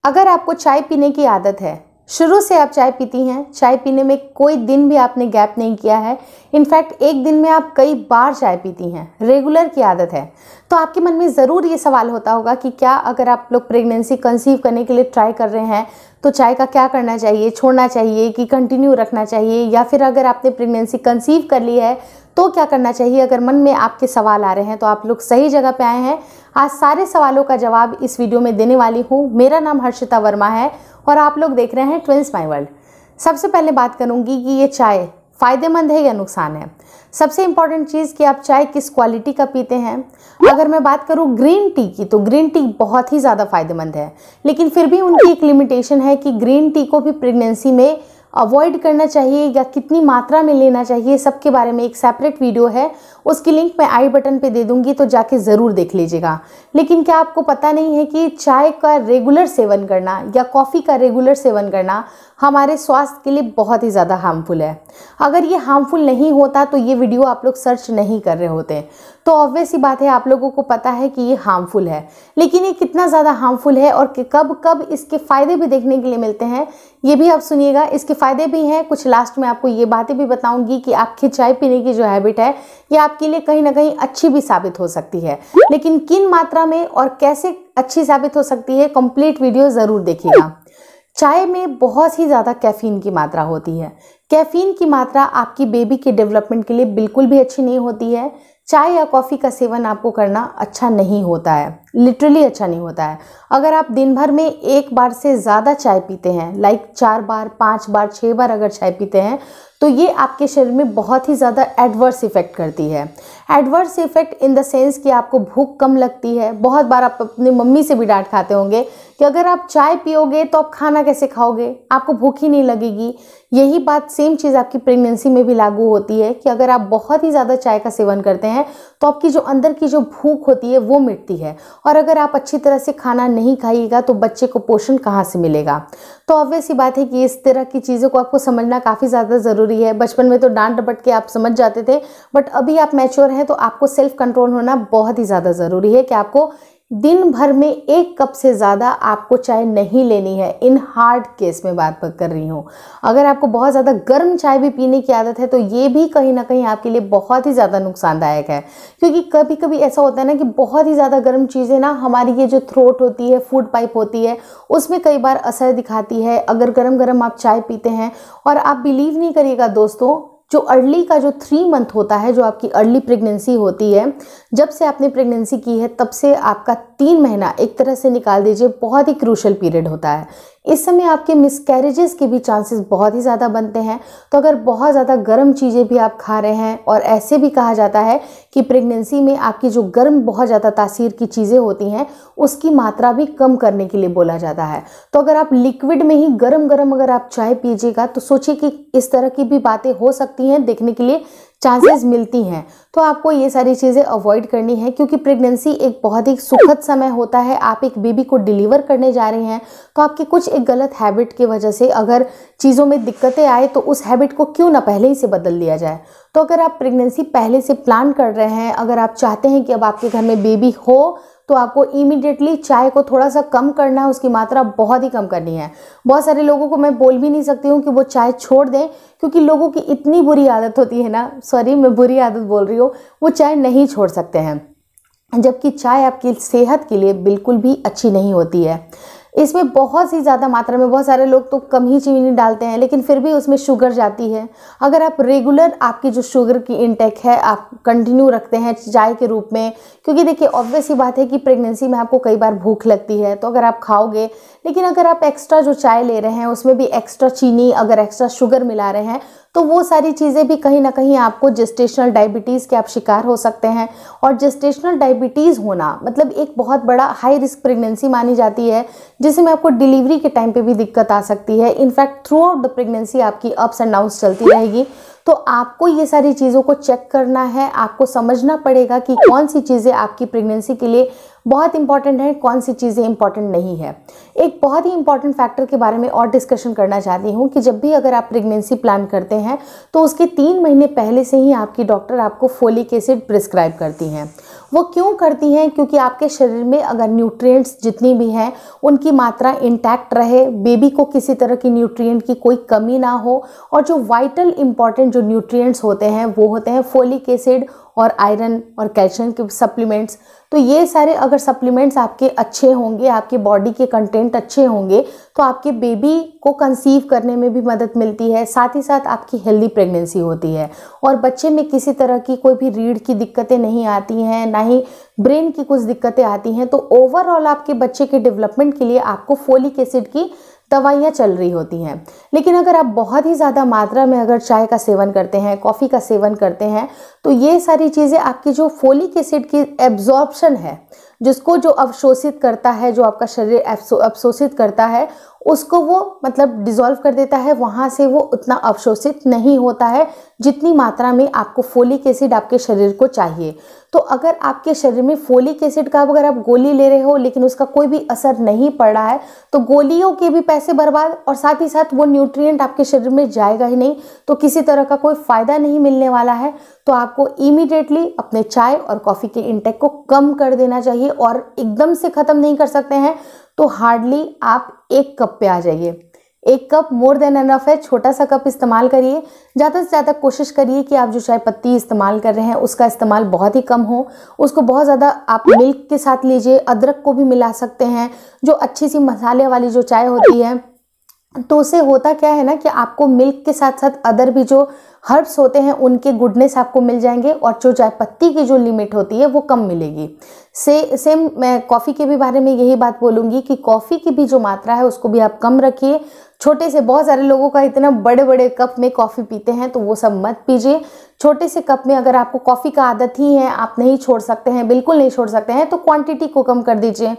अगर आपको चाय पीने की आदत है, शुरू से आप चाय पीती हैं, चाय पीने में कोई दिन भी आपने गैप नहीं किया है, इनफैक्ट एक दिन में आप कई बार चाय पीती हैं, रेगुलर की आदत है, तो आपके मन में ज़रूर ये सवाल होता होगा कि क्या अगर आप लोग प्रेगनेंसी कंसीव करने के लिए ट्राई कर रहे हैं तो चाय का क्या करना चाहिए, छोड़ना चाहिए कि कंटिन्यू रखना चाहिए, या फिर अगर आपने प्रेगनेंसी कंसीव कर ली है तो क्या करना चाहिए। अगर मन में आपके सवाल आ रहे हैं तो आप लोग सही जगह पे आए हैं। आज सारे सवालों का जवाब इस वीडियो में देने वाली हूँ। मेरा नाम हर्षिता वर्मा है और आप लोग देख रहे हैं ट्विंस माय वर्ल्ड। सबसे पहले बात करूँगी कि ये चाय फ़ायदेमंद है या नुकसान है। सबसे इम्पॉर्टेंट चीज़ कि आप चाय किस क्वालिटी का पीते हैं। अगर मैं बात करूँ ग्रीन टी की, तो ग्रीन टी बहुत ही ज़्यादा फ़ायदेमंद है, लेकिन फिर भी उनकी एक लिमिटेशन है कि ग्रीन टी को भी प्रेगनेंसी में अवॉइड करना चाहिए या कितनी मात्रा में लेना चाहिए, सबके बारे में एक सेपरेट वीडियो है, उसकी लिंक मैं आई बटन पे दे दूंगी, तो जाके ज़रूर देख लीजिएगा। लेकिन क्या आपको पता नहीं है कि चाय का रेगुलर सेवन करना या कॉफ़ी का रेगुलर सेवन करना हमारे स्वास्थ्य के लिए बहुत ही ज़्यादा हार्मफुल है। अगर ये हार्मफुल नहीं होता तो ये वीडियो आप लोग सर्च नहीं कर रहे होते। तो ऑब्वियस सी बात है, आप लोगों को पता है कि ये हार्मफुल है, लेकिन ये कितना ज़्यादा हार्मफुल है और कब कब इसके फ़ायदे भी देखने के लिए मिलते हैं ये भी आप सुनिएगा। इसके फ़ायदे भी हैं कुछ, लास्ट में आपको ये बातें भी बताऊंगी कि आपकी चाय पीने की जो हैबिट है ये आपके लिए कहीं ना कहीं अच्छी भी साबित हो सकती है, लेकिन किन मात्रा में और कैसे अच्छी साबित हो सकती है, कंप्लीट वीडियो ज़रूर देखिएगा। चाय में बहुत ही ज़्यादा कैफ़ीन की मात्रा होती है। कैफ़ीन की मात्रा आपकी बेबी के डेवलपमेंट के लिए बिल्कुल भी अच्छी नहीं होती है। चाय या कॉफ़ी का सेवन आपको करना अच्छा नहीं होता है, लिटरली अच्छा नहीं होता है। अगर आप दिन भर में एक बार से ज़्यादा चाय पीते हैं, लाइक 4 बार, 5 बार, 6 बार अगर चाय पीते हैं, तो ये आपके शरीर में बहुत ही ज़्यादा एडवर्स इफेक्ट करती है। Adverse effect in the sense कि आपको भूख कम लगती है। बहुत बार आप अपनी मम्मी से भी डांट खाते होंगे कि अगर आप चाय पियोगे तो आप खाना कैसे खाओगे, आपको भूख ही नहीं लगेगी। यही बात सेम चीज़ आपकी प्रेगनेंसी में भी लागू होती है कि अगर आप बहुत ही ज़्यादा चाय का सेवन करते हैं तो आपकी जो अंदर की जो भूख होती है वो मिटती है, और अगर आप अच्छी तरह से खाना नहीं खाइएगा तो बच्चे को पोषण कहाँ से मिलेगा। तो ऑब्वियस सी बात है कि इस तरह की चीज़ों को आपको समझना काफ़ी ज़्यादा ज़रूरी है। बचपन में तो डांट डपट के आप समझ जाते थे, बट अभी आप मैच्योर हैं तो आपको सेल्फ कंट्रोल होना बहुत ही ज़्यादा ज़रूरी है कि आपको दिन भर में 1 कप से ज़्यादा आपको चाय नहीं लेनी है। इन हार्ड केस में बात कर रही हूँ। अगर आपको बहुत ज़्यादा गर्म चाय भी पीने की आदत है तो ये भी कहीं ना कहीं आपके लिए बहुत ही ज़्यादा नुकसानदायक है, क्योंकि कभी कभी ऐसा होता है ना कि बहुत ही ज़्यादा गर्म चीज़ें ना हमारी ये जो थ्रोट होती है, फूड पाइप होती है, उसमें कई बार असर दिखाती है अगर गरम गरम आप चाय पीते हैं। और आप बिलीव नहीं करिएगा दोस्तों, जो अर्ली का जो 3 मंथ होता है, जो आपकी अर्ली प्रेगनेंसी होती है, जब से आपने प्रेगनेंसी की है तब से आपका 3 महीना एक तरह से निकाल दीजिए, बहुत ही क्रूशल पीरियड होता है। इस समय आपके मिसकैरेजेस के भी चांसेस बहुत ही ज़्यादा बनते हैं। तो अगर बहुत ज़्यादा गर्म चीज़ें भी आप खा रहे हैं, और ऐसे भी कहा जाता है कि प्रेगनेंसी में आपकी जो गर्म बहुत ज़्यादा तासीर की चीज़ें होती हैं उसकी मात्रा भी कम करने के लिए बोला जाता है। तो अगर आप लिक्विड में ही गरम गरम अगर आप चाय पीजिएगा तो सोचिए कि इस तरह की भी बातें हो सकती हैं, देखने के लिए चांसेस मिलती हैं। तो आपको ये सारी चीज़ें अवॉइड करनी है, क्योंकि प्रेगनेंसी एक बहुत ही सुखद समय होता है। आप एक बेबी को डिलीवर करने जा रही हैं, तो आपकी कुछ एक गलत हैबिट की वजह से अगर चीज़ों में दिक्कतें आए तो उस हैबिट को क्यों ना पहले ही से बदल दिया जाए। तो अगर आप प्रेगनेंसी पहले से प्लान कर रहे हैं, अगर आप चाहते हैं कि अब आपके घर में बेबी हो, तो आपको इमीडिएटली चाय को थोड़ा सा कम करना है, उसकी मात्रा बहुत ही कम करनी है। बहुत सारे लोगों को मैं बोल भी नहीं सकती हूँ कि वो चाय छोड़ दें, क्योंकि लोगों की इतनी बुरी आदत होती है ना, सॉरी मैं बुरी आदत बोल रही हूँ, वो चाय नहीं छोड़ सकते हैं, जबकि चाय आपकी सेहत के लिए बिल्कुल भी अच्छी नहीं होती है। इसमें बहुत सी ज़्यादा मात्रा में, बहुत सारे लोग तो कम ही चीनी डालते हैं, लेकिन फिर भी उसमें शुगर जाती है। अगर आप रेगुलर आपकी जो शुगर की इंटेक है आप कंटिन्यू रखते हैं चाय के रूप में, क्योंकि देखिए ऑब्वियस सी बात है कि प्रेगनेंसी में आपको कई बार भूख लगती है, तो अगर आप खाओगे, लेकिन अगर आप एक्स्ट्रा जो चाय ले रहे हैं उसमें भी एक्स्ट्रा चीनी, अगर एक्स्ट्रा शुगर मिला रहे हैं, तो वो सारी चीज़ें भी कहीं ना कहीं आपको जेस्टेशनल डायबिटीज़ के आप शिकार हो सकते हैं। और जेस्टेशनल डायबिटीज़ होना मतलब एक बहुत बड़ा हाई रिस्क प्रेगनेंसी मानी जाती है, जिसमें आपको डिलीवरी के टाइम पे भी दिक्कत आ सकती है। In fact through out the pregnancy आपकी अप्स एंड डाउन्स चलती रहेगी। तो आपको ये सारी चीज़ों को चेक करना है, आपको समझना पड़ेगा कि कौन सी चीज़ें आपकी प्रेगनेंसी के लिए बहुत इंपॉर्टेंट है, कौन सी चीज़ें इंपॉर्टेंट नहीं है। एक बहुत ही इंपॉर्टेंट फैक्टर के बारे में और डिस्कशन करना चाहती हूँ कि जब भी अगर आप प्रेगनेंसी प्लान करते हैं तो उसके 3 महीने पहले से ही आपकी डॉक्टर आपको फोलिक एसिड प्रिस्क्राइब करती हैं। वो क्यों करती हैं? क्योंकि आपके शरीर में अगर न्यूट्रिएंट्स जितनी भी हैं उनकी मात्रा इंटैक्ट रहे, बेबी को किसी तरह की न्यूट्रिएंट की कोई कमी ना हो, और जो वाइटल इंपॉर्टेंट जो न्यूट्रिएंट्स होते हैं वो होते हैं फोलिक एसिड और आयरन और कैल्शियम के सप्लीमेंट्स। तो ये सारे अगर सप्लीमेंट्स आपके अच्छे होंगे, आपके बॉडी के कंटेंट अच्छे होंगे, तो आपके बेबी को कंसीव करने में भी मदद मिलती है, साथ ही साथ आपकी हेल्दी प्रेगनेंसी होती है और बच्चे में किसी तरह की कोई भी रीढ़ की दिक्कतें नहीं आती हैं, ना ही ब्रेन की कुछ दिक्कतें आती हैं। तो ओवरऑल आपके बच्चे के डेवलपमेंट के लिए आपको फोलिक एसिड की दवाइयाँ चल रही होती हैं। लेकिन अगर आप बहुत ही ज़्यादा मात्रा में अगर चाय का सेवन करते हैं, कॉफ़ी का सेवन करते हैं, तो ये सारी चीज़ें आपकी जो फोलिक एसिड की एब्जॉर्प्शन है, जिसको जो अवशोषित करता है, जो आपका शरीर अवशोषित करता है, उसको वो मतलब डिज़ोल्व कर देता है, वहाँ से वो उतना अवशोषित नहीं होता है जितनी मात्रा में आपको फोलिक एसिड आपके शरीर को चाहिए। तो अगर आपके शरीर में फोलिक एसिड का अगर आप गोली ले रहे हो लेकिन उसका कोई भी असर नहीं पड़ रहा है, तो गोलियों के भी पैसे बर्बाद और साथ ही साथ वो न्यूट्रिएंट आपके शरीर में जाएगा ही नहीं, तो किसी तरह का कोई फ़ायदा नहीं मिलने वाला है। तो आपको इमीडिएटली अपने चाय और कॉफ़ी के इंटेक को कम कर देना चाहिए, और एकदम से ख़त्म नहीं कर सकते हैं तो हार्डली आप 1 कप पे आ जाइए। 1 कप मोर देन एनफ है, छोटा सा कप इस्तेमाल करिए। ज़्यादा से ज़्यादा कोशिश करिए कि आप जो चाय पत्ती इस्तेमाल कर रहे हैं उसका इस्तेमाल बहुत ही कम हो। उसको बहुत ज़्यादा आप मिल्क के साथ लीजिए, अदरक को भी मिला सकते हैं। जो अच्छी सी मसाले वाली जो चाय होती है, तो उससे होता क्या है ना कि आपको मिल्क के साथ साथ अदर भी जो हर्ब्स होते हैं उनके गुडनेस आपको मिल जाएंगे, और जो चाय पत्ती की जो लिमिट होती है वो कम मिलेगी। सेम मैं कॉफ़ी के भी बारे में यही बात बोलूँगी कि कॉफ़ी की भी जो मात्रा है उसको भी आप कम रखिए। छोटे से, बहुत सारे लोगों का इतना बड़े बड़े कप में कॉफ़ी पीते हैं, तो वो सब मत पीजिए। छोटे से कप में अगर आपको कॉफ़ी का आदत ही है, आप नहीं छोड़ सकते हैं, बिल्कुल नहीं छोड़ सकते हैं, तो क्वांटिटी को कम कर दीजिए।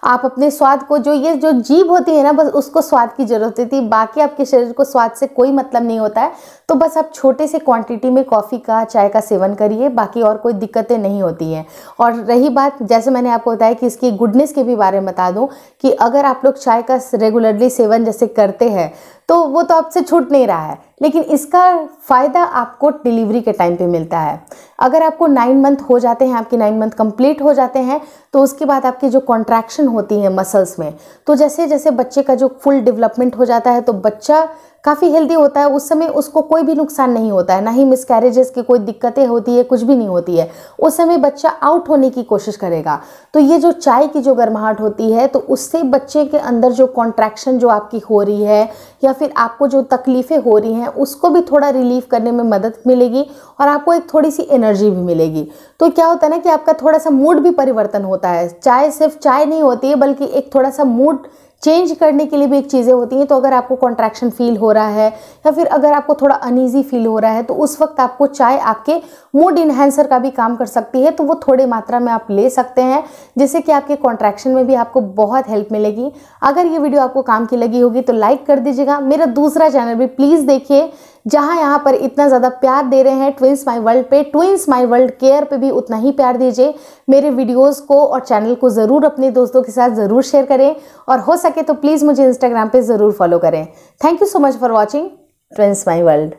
आप अपने स्वाद को, जो ये जो जीभ होती है ना, बस उसको स्वाद की ज़रूरत होती है, बाकी आपके शरीर को स्वाद से कोई मतलब नहीं होता है। तो बस आप छोटे से क्वांटिटी में कॉफ़ी का, चाय का सेवन करिए, बाकी और कोई दिक्कतें नहीं होती हैं। और रही बात, जैसे मैंने आपको बताया कि इसकी गुडनेस के भी बारे में बता दूं कि अगर आप लोग चाय का रेगुलरली सेवन जैसे करते हैं तो वो तो आपसे छूट नहीं रहा है, लेकिन इसका फ़ायदा आपको डिलीवरी के टाइम पे मिलता है। अगर आपको 9 मंथ हो जाते हैं, आपके 9 मंथ कंप्लीट हो जाते हैं, तो उसके बाद आपकी जो कॉन्ट्रैक्शन होती है मसल्स में, तो जैसे जैसे बच्चे का जो फुल डेवलपमेंट हो जाता है, तो बच्चा काफ़ी हेल्दी होता है, उस समय उसको कोई भी नुकसान नहीं होता है, ना ही मिसकैरेजेस की कोई दिक्कतें होती है, कुछ भी नहीं होती है। उस समय बच्चा आउट होने की कोशिश करेगा। तो ये जो चाय की जो गर्माहट होती है, तो उससे बच्चे के अंदर जो कॉन्ट्रैक्शन जो आपकी हो रही है या फिर आपको जो तकलीफ़ें हो रही हैं उसको भी थोड़ा रिलीफ करने में मदद मिलेगी, और आपको एक थोड़ी सी एनर्जी भी मिलेगी। तो क्या होता है ना कि आपका थोड़ा सा मूड भी परिवर्तन होता है। चाय सिर्फ चाय नहीं होती है, बल्कि एक थोड़ा सा मूड चेंज करने के लिए भी एक चीज़ें होती हैं। तो अगर आपको कॉन्ट्रैक्शन फील हो रहा है या फिर अगर आपको थोड़ा अनईजी फील हो रहा है, तो उस वक्त आपको चाय आपके मूड इन्हेंसर का भी काम कर सकती है। तो वो थोड़ी मात्रा में आप ले सकते हैं, जिससे कि आपके कॉन्ट्रैक्शन में भी आपको बहुत हेल्प मिलेगी। अगर ये वीडियो आपको काम की लगी होगी तो लाइक कर दीजिएगा। मेरा दूसरा चैनल भी प्लीज़ देखिए, जहाँ यहाँ पर इतना ज़्यादा प्यार दे रहे हैं ट्विंस माई वर्ल्ड पे, ट्विंस माई वर्ल्ड केयर पे भी उतना ही प्यार दीजिए। मेरे वीडियोस को और चैनल को ज़रूर अपने दोस्तों के साथ ज़रूर शेयर करें, और हो सके तो प्लीज़ मुझे इंस्टाग्राम पे ज़रूर फॉलो करें। Thank you so much for watching twins my world.